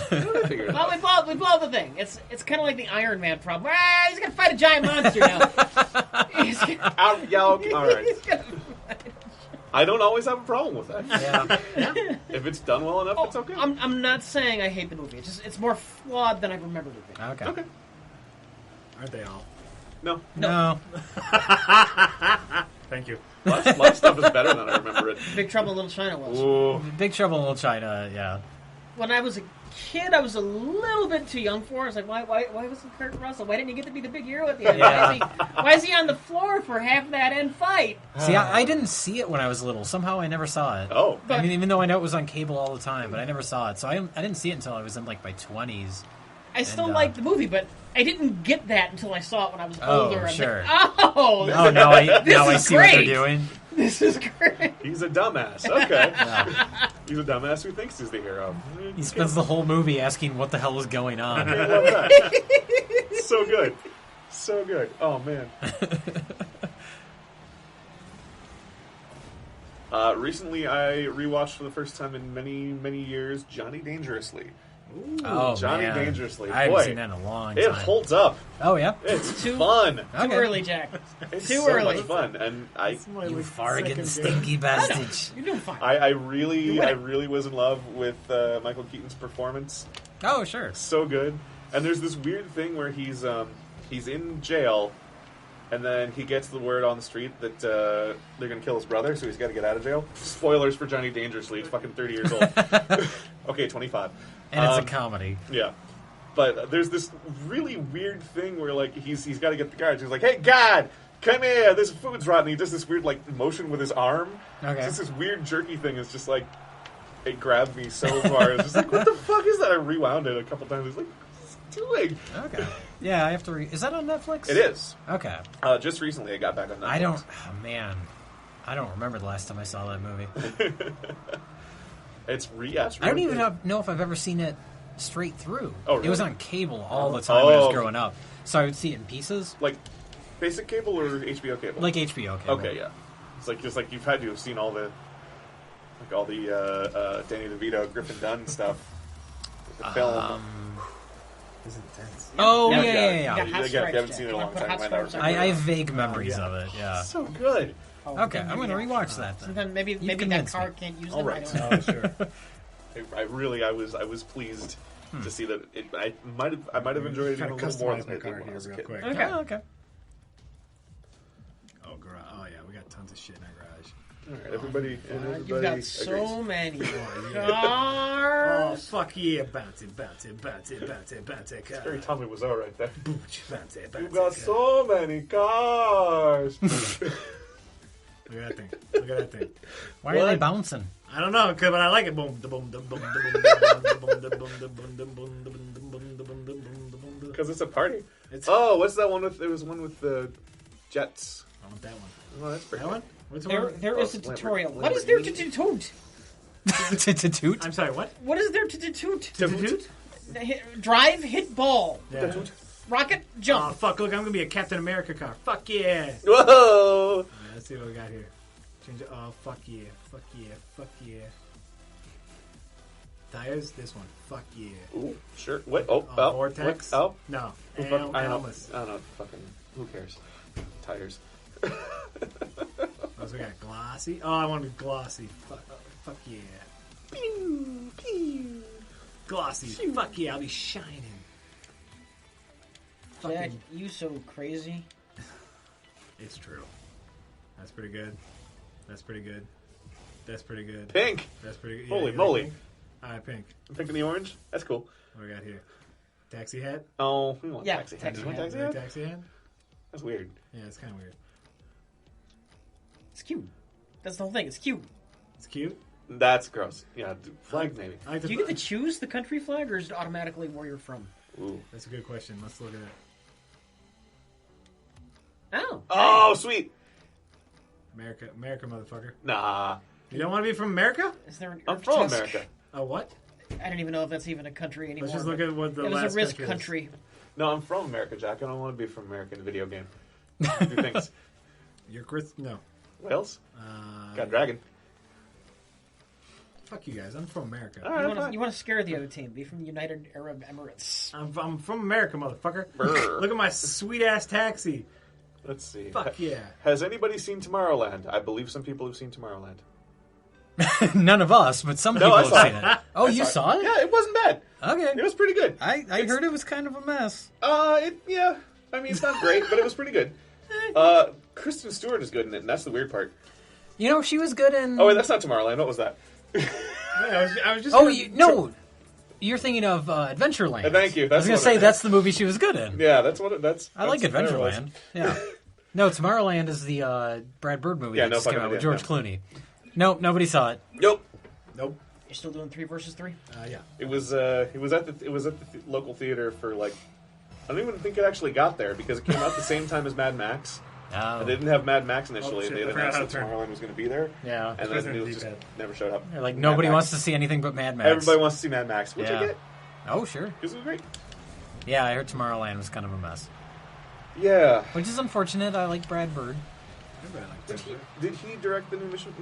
Figure it Well, out. we blow the thing. It's kind of like the Iron Man problem. Ah, he's gonna fight a giant monster now. Yeah, okay, all right. He's gonna- I don't always have a problem with that. Yeah. If it's done well enough, it's okay. I'm not saying I hate the movie. It's more flawed than I remembered it being. Okay. Okay. Aren't they all? No. Thank you. A lot of stuff is better than I remember it. Big Trouble in Little China was. Ooh. Big Trouble in Little China, yeah. When I was a kid, I was a little bit too young for it. I was like, why wasn't Kurt Russell? Why didn't he get to be the big hero at the end? Yeah. Why is he on the floor for half that end fight? See, I didn't see it when I was little. Somehow I never saw it. Oh. I mean, even though I know it was on cable all the time, but I never saw it. So I didn't see it until I was in like my 20s. I still And, liked the movie, but I didn't get that until I saw it when I was Oh, older. I'm sure. like, oh, Oh, now I is see what they're great. doing. this is great. He's a dumbass. Okay. Yeah. He's a dumbass who thinks he's the hero. He spends the whole movie asking what the hell is going on. I love that. So good. So good. Oh, man. Recently, I rewatched for the first time in many, many years Johnny Dangerously. Oh, Johnny man. Dangerously. I haven't Boy, seen that in a long it time. holds up. Oh, yeah? It's Too- fun. Too Okay. early, Jack. It's Too so early. much fun, and I You fargan stinky bastard. You're doing fine. I really was in love with Michael Keaton's performance. Oh, sure. So good. And there's this weird thing where he's in jail, and then he gets the word on the street that they're going to kill his brother, so he's got to get out of jail. Spoilers for Johnny Dangerously. He's fucking 30 years old. Okay, 25. And it's a comedy. Yeah. But there's this really weird thing where, like, he's got to get the guards. He's like, hey, God, come here. This food's rotten. He does this weird, like, motion with his arm. Okay. It's just this weird jerky thing. It's just, like, it grabbed me so far. It's just like, what the fuck is that? I rewound it a couple times. It's like, what's it doing? Okay. Yeah, I have to is that on Netflix? It is. Okay. Just recently I got back on Netflix. I don't remember the last time I saw that movie. It's really I don't even good. know if I've ever seen it straight through. Oh, really? It was on cable all the time when I Oh. was growing up. So I would see it in pieces. Like, basic cable or HBO cable? Like HBO cable. Okay, yeah. It's like, just like you've had to have seen all the Danny DeVito, Griffin Dunn stuff. The film. This is intense. Oh, Yeah. yeah. You got hot Again, if stripes, you haven't Jack. seen it in a You long wanna put time, hot you might not stripes on remember I it. have vague memories of it, yeah. So good. Oh, Okay, then I'm going to maybe rewatch that then. Sometimes maybe that convinced car me. can't use All them. right. I don't know. Oh, sure. I was pleased to see that I might have enjoyed it Try even to a little more customize than I my did car when I here was a real kid. quick. Okay. Oh, okay. Oh yeah, we got tons of shit in our garage. All right, everybody You've got agrees. so many Oh cars. fuck yeah, bouncy, bouncy, bouncy, bouncy, bouncy car. Terry Tommy was all right there. Bouncy, bouncy, You've bouncy got car. so many cars. Look at that thing. Look at that thing. Why are they bouncing? I don't know, but I like it. Boom, da boom, da boom, da boom, da boom, da boom, da boom, da boom, da boom, da boom, da boom, da boom, da boom, da boom. Because it's a party. It's What's that one with? There was one with the jets. I want that one. Oh, that's pretty That good. one? What's the There one? is a Lamborghini. tutorial. What is there to toot? To toot? I'm sorry, what? What is there to toot? Toot? Drive, hit ball, Yeah. rocket, Oh, jump. fuck, look, I'm gonna be a Captain America car. Fuck yeah. Whoa! Let's see what we got here. Change it. Oh, fuck yeah. Fuck yeah. Fuck yeah. Tires? This one. Fuck yeah. Ooh, sure. What? Oh, Vortex? What? Oh, No. Who fuck- I don't know. Almas. I don't know. Fucking. Who cares? Tires. What else we got? Glossy? Oh, I want to be glossy. Fuck yeah. Pew, pew. Glossy. Fuck yeah, I'll be shining. Jack, Fucking. you so crazy. It's true. That's pretty good. That's pretty good. That's pretty good. Pink. That's pretty good. Holy you moly. Like pink? Alright, pink. Pink and the orange. That's cool. What we got here? Taxi hat? Oh, we want Yeah, taxi hat. taxi You want hat. taxi Is that a hat? taxi hat? That's weird. Yeah, it's kind of weird. It's cute. That's the whole thing. It's cute. It's cute. That's gross. Yeah, flag maybe. I like Do you get to choose the country flag, or is it automatically where you're from? Ooh. That's a good question. Let's look at it. Oh. Oh, sweet. America, motherfucker. Nah, You don't want to be from America? Is there an I'm Earth from test? America. Oh, what? I don't even know if that's even a country anymore. Let's just look at what the it was last a risk country is. country. No, I'm from America, Jack. I don't want to be from America in a video game. Who thinks? You're Chris? No. Wales? Got a dragon. Fuck you guys. I'm from America. Right, you want to scare the other team. Be from the United Arab Emirates. I'm from America, motherfucker. Brr. Look at my sweet-ass taxi. Let's see. Fuck yeah. Has anybody seen Tomorrowland? I believe some people have seen Tomorrowland. None of us, but some people have seen it. Oh, you saw it? Yeah, it wasn't bad. Okay. It was pretty good. I heard it was kind of a mess. Yeah. I mean, it's not great, but it was pretty good. Kristen Stewart is good in it, and that's the weird part. You know, she was good in... Oh, wait, that's not Tomorrowland. What was that? I was just. No. You're thinking of Adventureland. Thank you. I was going to say, that's the movie she was good in. Yeah, that's what it... I like Adventureland. Yeah. No, Tomorrowland is the Brad Bird movie that just came out with George Clooney. Nope, nobody saw it. Nope. You're still doing 3 versus 3? Yeah. It was at the local theater for like... I don't even think it actually got there because it came out the same time as Mad Max. Oh. And they didn't have Mad Max initially, shit, and they announced that Tomorrowland was going to be there. Yeah. And then it just never showed up. Like, nobody wants to see anything but Mad Max. Everybody wants to see Mad Max, which I get. Oh, sure. Because it was great. Yeah, I heard Tomorrowland was kind of a mess. Yeah. Which is unfortunate. I like Brad Bird. Did he direct the new Mission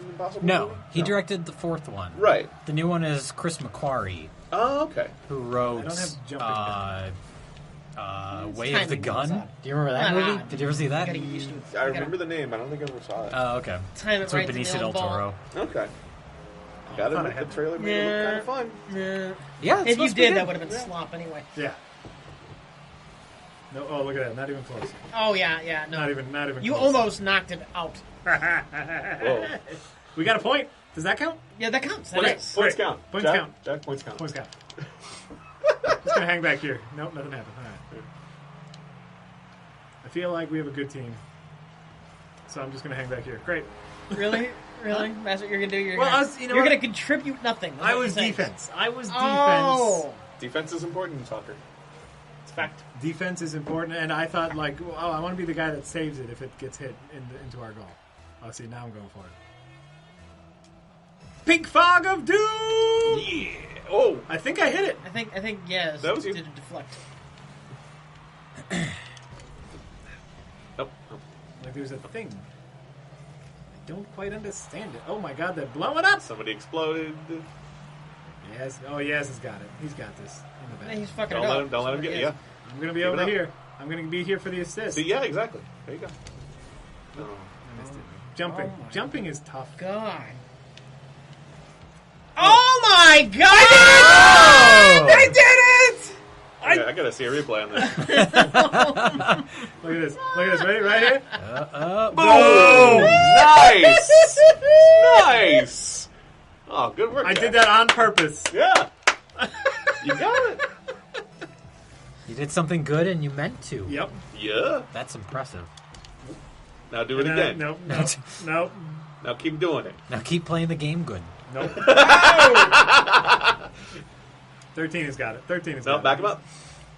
Impossible No, movie? he directed the 4th one. Right. The new one is Chris McQuarrie. Oh, okay. Who wrote I don't have jumping Way of the Gun? Do you remember that movie? Did you ever see that? Gotta get used to it. I remember the name. I don't think I ever saw it. Oh, okay. Time it So right to Benicio the del Toro. Okay. Got to admit, the trailer made it look kind of fun. Yeah, it's If you supposed to be did, good. that would have been slop anyway. Yeah. No. Oh, look at that. Not even close. Oh, yeah, no. Not even. You close. almost knocked it out. Whoa. We got a point. Does that count? Yeah, that counts. Points Great. count. Points Jack, count. Jack, points count. Points count. Just gonna hang back here. Nope, nothing happened. All right. I feel like we have a good team, so I'm just gonna hang back here. Great. Really? That's what you're gonna do? You're you're gonna contribute nothing. That's I what was you're saying. defense. I was defense. Oh. Defense is important in soccer. It's fact. Defense is important, and I thought like, oh, I want to be the guy that saves it if it gets hit into our goal. Oh, see, now I'm going for it. Pink fog of doom. Yeah. Oh, I think I hit it. I think yes. That was you. Did it deflect? Nope. Like there's a thing. I don't quite understand it. Oh my god, they're blowing up. Somebody exploded. Yes. Oh, yes, he's got it. He's got this in the back. He's fucking Don't it let up. him. Don't let him get. Yeah. I'm gonna be Keep it over up. here. I'm gonna be here for the assist. See, yeah, exactly. There you go. I missed it. Jumping. Oh my Jumping is tough. God. Oh my God! I did it! I gotta see a replay on this. Look at this. Look at this. Ready? Right here. Boom! Nice! Nice! Oh, good work. I Jack. did that on purpose. Yeah. You got it. You did something good and you meant to. Yep. Yeah. That's impressive. Now do it And again. Nope. Nope. Now keep doing it. Now keep playing the game good. Nope. 13 has got it. 13 has got No, it. back him up.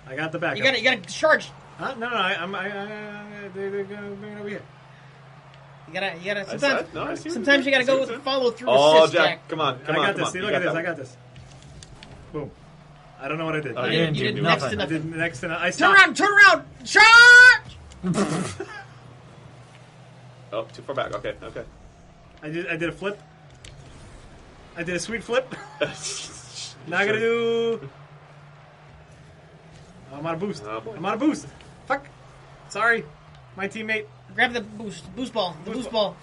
I got the backup. You gotta charge. Huh? No, they're gonna bring it over here. You gotta. I Sometimes, see what sometimes you you're gotta doing. go with the follow through Oh, assist, Jack, come on, come I on, got come this. on. See, You look at got this. that I got this. Boom. I don't know what I did. Oh, You yeah. didn't You do did next nothing. to I did next to I Turn stopped. around! Charge! Oh, too far back. Okay, okay. I did a flip. I did a sweet flip. Now I gotta do. Oh, I'm out of boost. Oh, boy. I'm out of boost. Fuck. Sorry, my teammate. Grab the boost ball. The boost ball.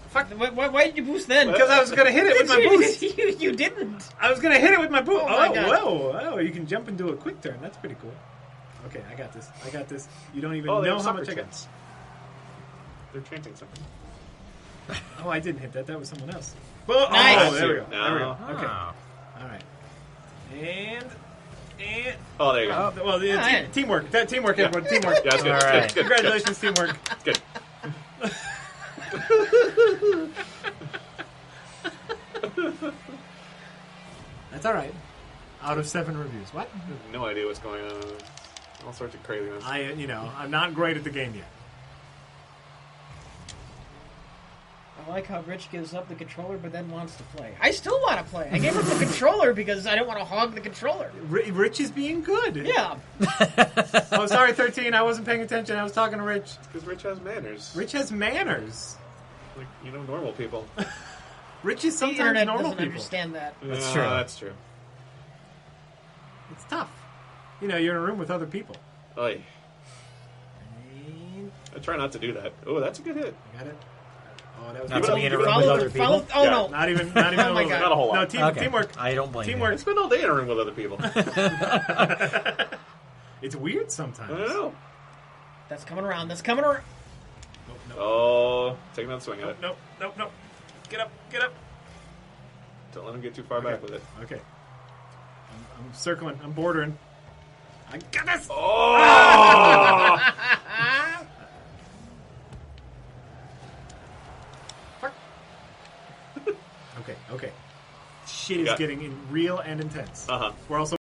Fuck. Why did you boost then? Because I was gonna hit it with my boost. you didn't. I was gonna hit it with my boost. Oh my Oh, God. whoa. Oh, you can jump and do a quick turn. That's pretty cool. Okay, I got this. I got this. You don't even Oh, they know have how soccer much I got. chants. They're chanting something. Oh, I didn't hit that. That was someone else. Well, Nice. Oh, there we go. No. There we go. Okay. Ah. All right. And. Oh, there you go. Well, the yeah. teamwork. That teamwork, Yeah. everyone. Teamwork. Yeah, that's good. All That's right. good. Congratulations, teamwork. Good. That's all right. Out of 7 reviews. What? No idea what's going on. All sorts of craziness. I'm not great at the game yet. I like how Rich gives up the controller but then wants to play. I still want to play. I gave up the controller because I don't want to hog the controller. Rich is being good. Yeah. Oh, sorry, 13. I wasn't paying attention. I was talking to Rich. Because Rich has manners. Rich has manners. Like, normal people. Rich is The sometimes internet normal doesn't people. understand that. That's true. That's true. It's tough. You're in a room with other people. Oy. I try not to do that. Oh, that's a good hit. You got it? Oh, that was Not good. to be in a room with other people. Oh, Yeah. no. Not even Oh a my little bit. God. Not a whole lot. No, Okay. teamwork. I don't blame Teamwork. I spend all day in a room with other people. It's weird sometimes. I don't know. That's coming around. That's coming around. Nope, nope. Oh, take another swing at it. Nope, nope, nope. Get up, get up. Don't let him get too far back with it. Okay. I'm circling. I'm bordering. I got this! Oh! Okay. Shit is getting real and intense. Uh-huh. We're also